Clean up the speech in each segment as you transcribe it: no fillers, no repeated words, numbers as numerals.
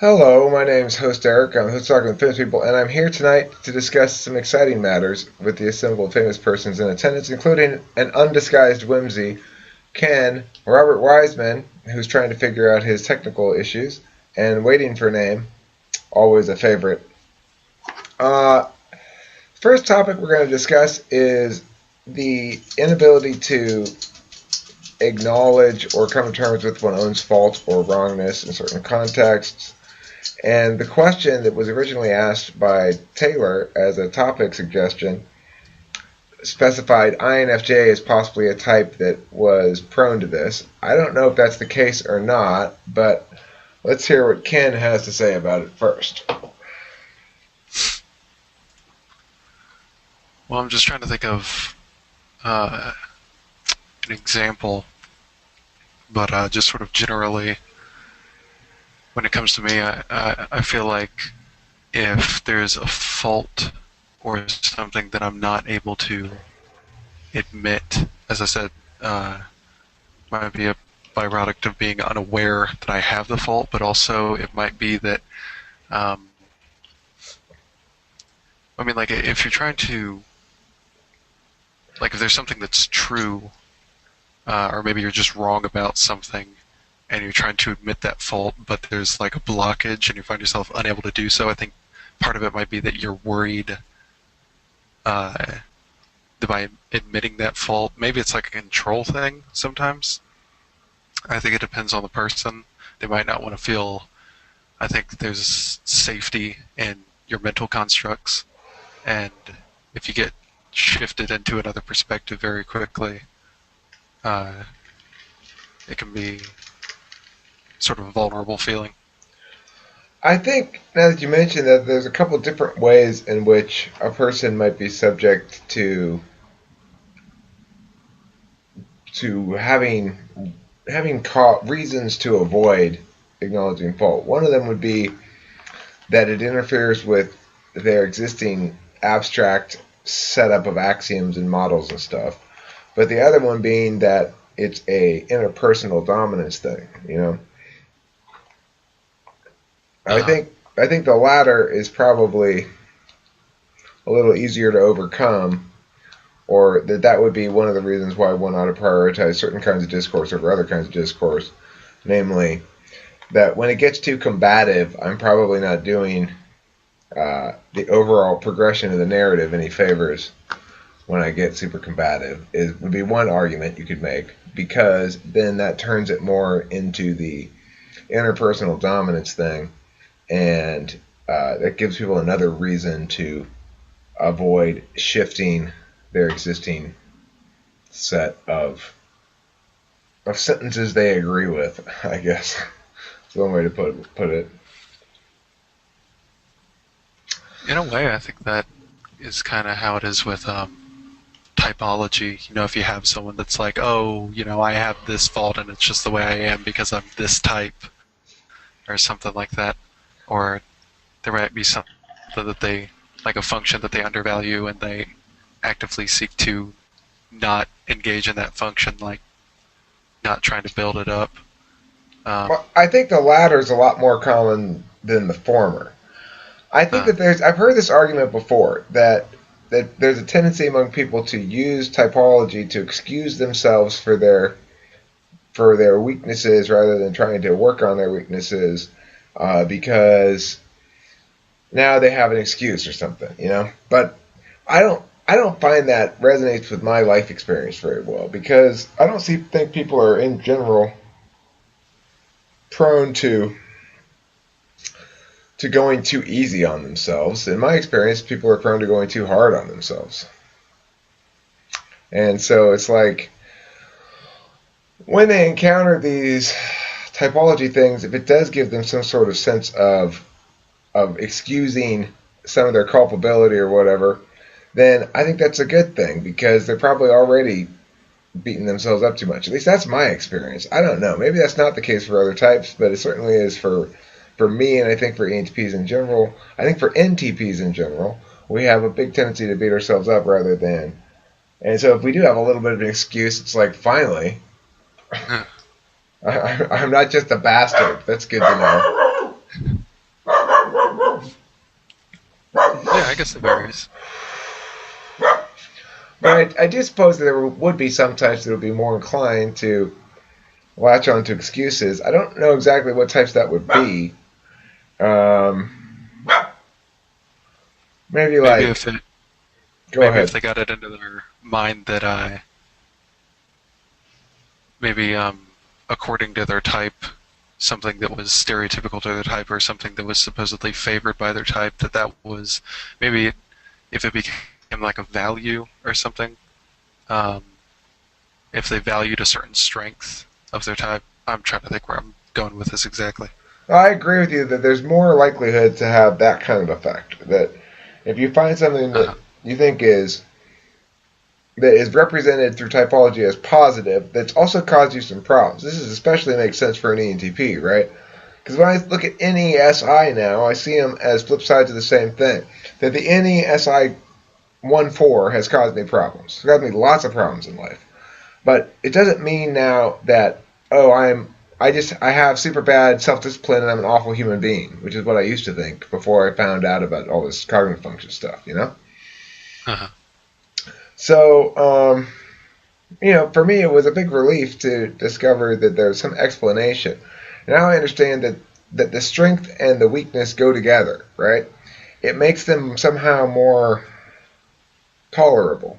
Hello, my name is host Eric. I'm the host talking with famous people, and I'm here tonight to discuss some exciting matters with the assembled famous persons in attendance, including an undisguised whimsy, Ken, Robert Wiseman, who's trying to figure out his technical issues, and waiting for name, always a favorite. Uh, First topic we're going to discuss is the inability to acknowledge or come to terms with one's own fault or wrongness in certain contexts. And the question that was originally asked by Taylor as a topic suggestion specified INFJ as possibly a type that was prone to this. I don't know if that's the case or not, but let's hear what Ken has to say about it first. Well, I'm just trying to think of an example, but just sort of generally, when it comes to me, I feel like if there's a fault or something that I'm not able to admit, as I said, might be a byproduct of being unaware that I have the fault, but also it might be that, like if you're trying to, like if there's something that's true, or maybe you're just wrong about something, and you're trying to admit that fault, but there's like a blockage and you find yourself unable to do so. I think part of it might be that you're worried that by admitting that fault, maybe it's like a control thing sometimes. I think it depends on the person. They might not want to feel, I think there's safety in your mental constructs, and if you get shifted into another perspective very quickly, it can be sort of a vulnerable feeling. I think now that you mentioned that there's a couple different ways in which a person might be subject to having reasons to avoid acknowledging fault. One of them would be that it interferes with their existing abstract setup of axioms and models and stuff. But the other one being that it's a interpersonal dominance thing, you know. I Uh, think I think the latter is probably a little easier to overcome, or that would be one of the reasons why one ought to prioritize certain kinds of discourse over other kinds of discourse. Namely, that when it gets too combative, I'm probably not doing the overall progression of the narrative any favors when I get super combative. Would be one argument you could make, because then that turns it more into the interpersonal dominance thing, and that gives people another reason to avoid shifting their existing set of sentences they agree with, I guess. That's one way to put it. in a way, I think that is kind of how it is with typology. If you have someone that's like, oh, I have this fault and it's just the way I am because I'm this type, or something like that. Or there might be something that they, like a function that they undervalue and they actively seek to not engage in that function, like not trying to build it up. Well, I think the latter is a lot more common than the former. I think Uh, that I've heard this argument before that there's a tendency among people to use typology to excuse themselves for their weaknesses rather than trying to work on their weaknesses, because now they have an excuse or something, you know. But I don't find that resonates with my life experience very well, because I don't think people are in general prone to going too easy on themselves. In my experience, people are prone to going too hard on themselves. And so it's like when they encounter these typology things, if it does give them some sort of sense of excusing some of their culpability or whatever, then I think that's a good thing, because they're probably already beating themselves up too much. At least that's my experience. I don't know. Maybe that's not the case for other types, but it certainly is for me, and I think for ENTPs in general. I think for NTPs in general, we have a big tendency to beat ourselves up rather than. And so if we do have a little bit of an excuse, it's like, finally, I'm not just a bastard. That's good to know. I guess it varies. But I do suppose that there would be some types that would be more inclined to latch on to excuses. I don't know exactly what types that would be. Maybe like, Maybe if it, go maybe if ahead. they got it into their mind that maybe according to their type, something that was stereotypical to their type or something that was supposedly favored by their type, that was maybe if it became like a value or something, if they valued a certain strength of their type. I'm trying to think where I'm going with this exactly. I agree with you that there's more likelihood to have that kind of effect. That if you find something that Uh-huh. you think that is represented through typology as positive, that's also caused you some problems. This is especially makes sense for an ENTP, right? Because when I look at NESI now, I see them as flip sides of the same thing. That the NESI 1-4 has caused me problems. It's caused me lots of problems in life. But it doesn't mean now that, oh, I have super bad self-discipline and I'm an awful human being, which is what I used to think before I found out about all this cognitive function stuff, you know? Uh-huh. So, for me, it was a big relief to discover that there's some explanation. Now I understand that the strength and the weakness go together, right? It makes them somehow more tolerable.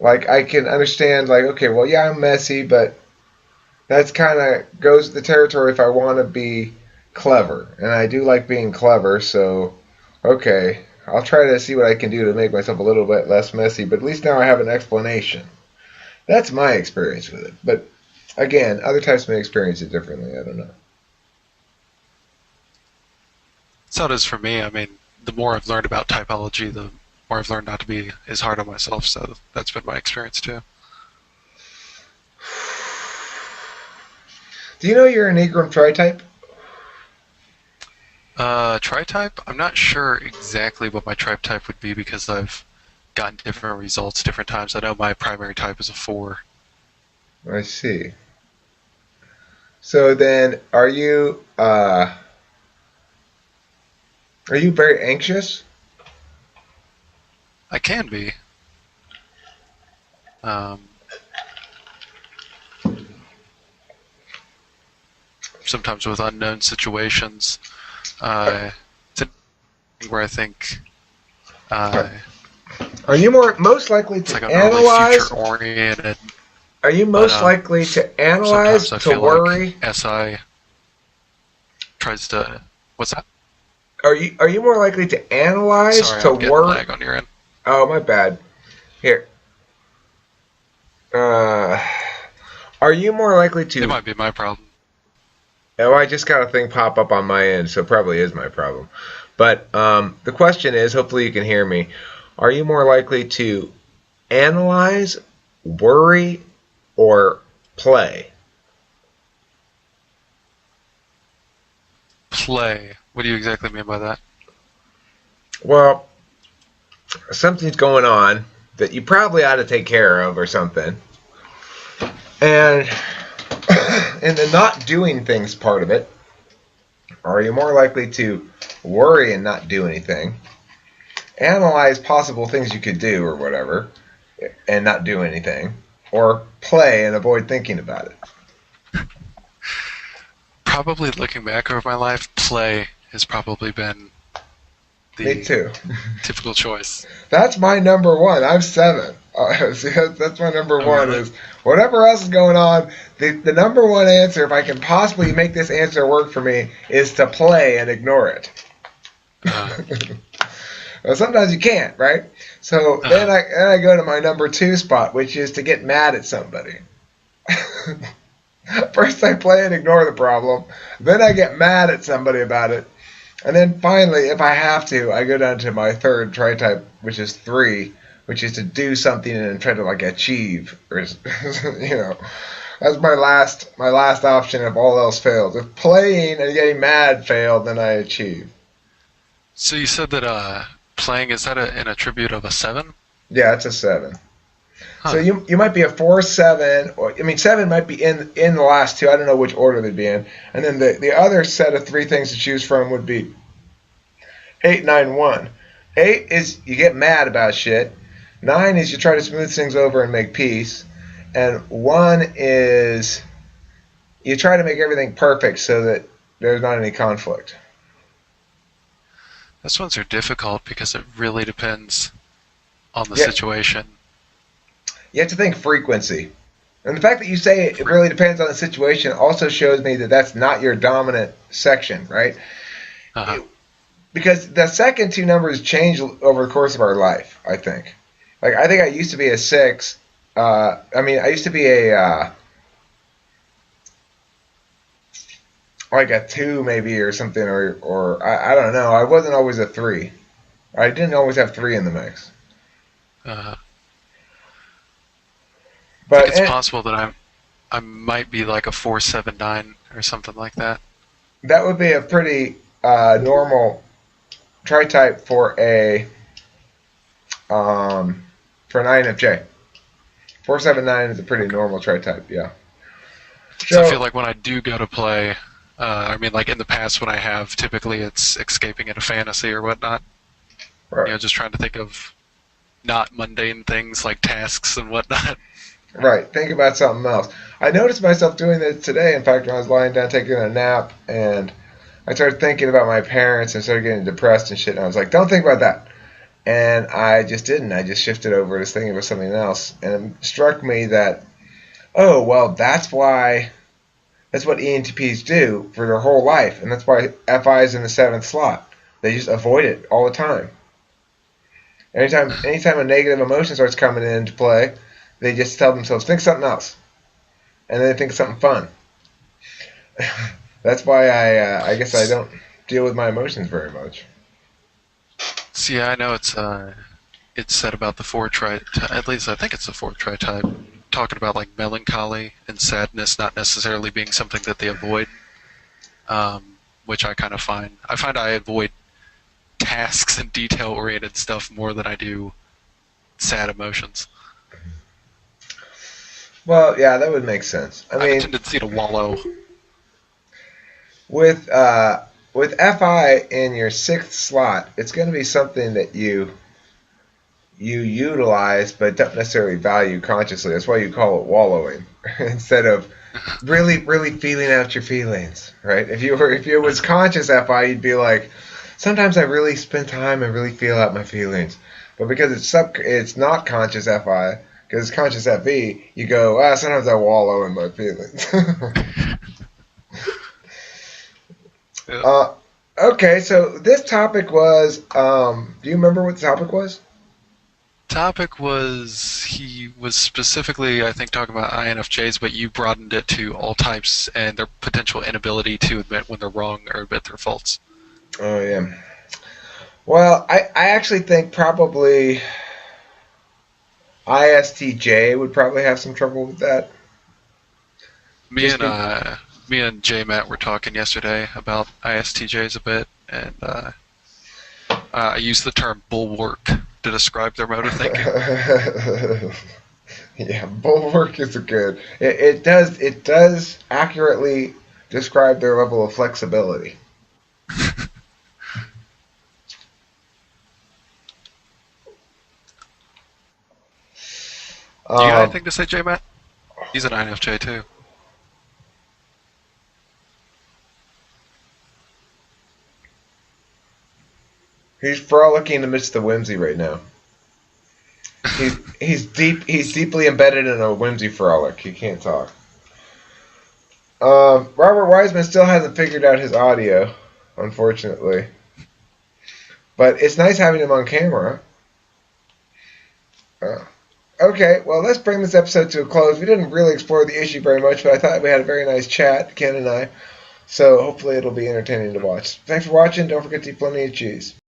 Like, I can understand, like, okay, well, yeah, I'm messy, but that's kind of goes with the territory if I want to be clever. And I do like being clever, so, okay, I'll try to see what I can do to make myself a little bit less messy, but at least now I have an explanation. That's my experience with it. But again, other types may experience it differently. I don't know. That's how it is for me. I mean, the more I've learned about typology, the more I've learned not to be as hard on myself. So that's been my experience too. Do you know you're an Enneagram tri-type? Tri-type? I'm not sure exactly what my tribe type would be because I've gotten different results different times. I know my primary type is a 4. I see. So then, are you very anxious? I can be. Um, Sometimes with unknown situations. It's a thing where I think Are you most likely it's like to an early analyze? future oriented, Are you but most likely to analyze, sometimes I to feel like worry? SI tries to. What's that? Are you more likely to analyze, Sorry, to I'm getting worry? lag on your end. Oh, my bad. Here. Uh, are you more likely It to? might be my problem. Oh, I just got a thing pop up on my end, so it probably is my problem. But the question is, hopefully you can hear me. Are you more likely to analyze, worry, or play? Play. What do you exactly mean by that? Well, something's going on that you probably ought to take care of or something. And in the not doing things part of it, are you more likely to worry and not do anything, analyze possible things you could do or whatever, and not do anything, or play and avoid thinking about it? Probably looking back over my life, play has probably been Me the too. typical choice. That's my number one. I'm 7. See, that's my number Oh, one really? is whatever else is going on. The number one answer, if I can possibly make this answer work for me, is to play and ignore it. Uh, Well, sometimes you can't, right? So then uh, I go to my number 2 spot, which is to get mad at somebody. First I play and ignore the problem, then I get mad at somebody about it, and then finally, if I have to, I go down to my third tri-type, which is 3, which is to do something and try to like achieve, or that's my last option if all else fails. If playing and getting mad failed, then I achieve. so you said that playing, is that an attribute of a 7? Yeah, it's a 7. So Huh. you might be a 4-7, or I mean 7 might be in the last two. I don't know which order they'd be in. And then the other set of 3 things to choose from would be 8, 9, 1. 8 is you get mad about shit. 9 is you try to smooth things over and make peace. And 1 is you try to make everything perfect so that there's not any conflict. Those ones are difficult because it really depends on the Yeah, situation. you have to think frequency. And the fact that you say it really depends on the situation also shows me that that's not your dominant section, right? Uh-huh. Because the second two numbers change over the course of our life, I think. Like, I think I used to be a 6. I used to be like a 2 maybe or something, or I don't know. I wasn't always a 3. I didn't always have 3 in the mix. Uh-huh. I think But it's possible that I might be like a 479 or something like that. that would be a pretty normal tri-type for a for an INFJ. 479 is a pretty Okay. normal tri-type, yeah. So I feel So, like when I do go to play, like in the past when I have, typically it's escaping into fantasy or whatnot. right, Just trying to think of not mundane things like tasks and whatnot. right. Think about something else. I noticed myself doing this today. In fact, when I was lying down taking a nap, and I started thinking about my parents and started getting depressed and shit. And I was like, "Don't think about that." And I just didn't. I just shifted over to thinking about something else, and it struck me that, oh well, that's why. That's what ENTPs do for their whole life, and that's why FI is in the 7th slot. They just avoid it all the time. Anytime a negative emotion starts coming into play, they just tell themselves, think something else, and then they think something fun. That's why I guess I don't deal with my emotions very much. See, I know it's said about the four tri. At least I think it's the four tri type, talking about like melancholy and sadness not necessarily being something that they avoid, which I kind of find. I find I avoid tasks and detail oriented stuff more than I do sad emotions. Well, yeah, that would make sense. I I have a mean, tendency to wallow. with uh, with FI in your 6th slot, it's going to be something that you utilize but don't necessarily value consciously. That's why you call it wallowing instead of really feeling out your feelings, right? If you was conscious FI, you'd be like, sometimes I really spend time and really feel out my feelings. But because it's not conscious FI, because it's conscious FE, you go, sometimes I wallow in my feelings. Yeah. uh, okay, so this topic was, do you remember what the topic was? Topic was he was specifically I think talking about INFJs, but you broadened it to all types and their potential inability to admit when they're wrong or admit their faults. Oh, yeah. Well, I actually think probably ISTJ would probably have some trouble with that. Me Just and be, uh, me and J Matt were talking yesterday about ISTJs a bit, and I used the term bulwark to describe their mode of thinking. yeah, bulwark is a good. It does accurately describe their level of flexibility. You got Um, anything to say, J Matt? He's an INFJ too. he's frolicking amidst the whimsy right now. He's deeply embedded in a whimsy frolic. He can't talk. Robert Wiseman still hasn't figured out his audio, unfortunately. But it's nice having him on camera. Uh, okay, well, let's bring this episode to a close. We didn't really explore the issue very much, but I thought we had a very nice chat, Ken and I. So hopefully it'll be entertaining to watch. Thanks for watching. Don't forget to eat plenty of cheese.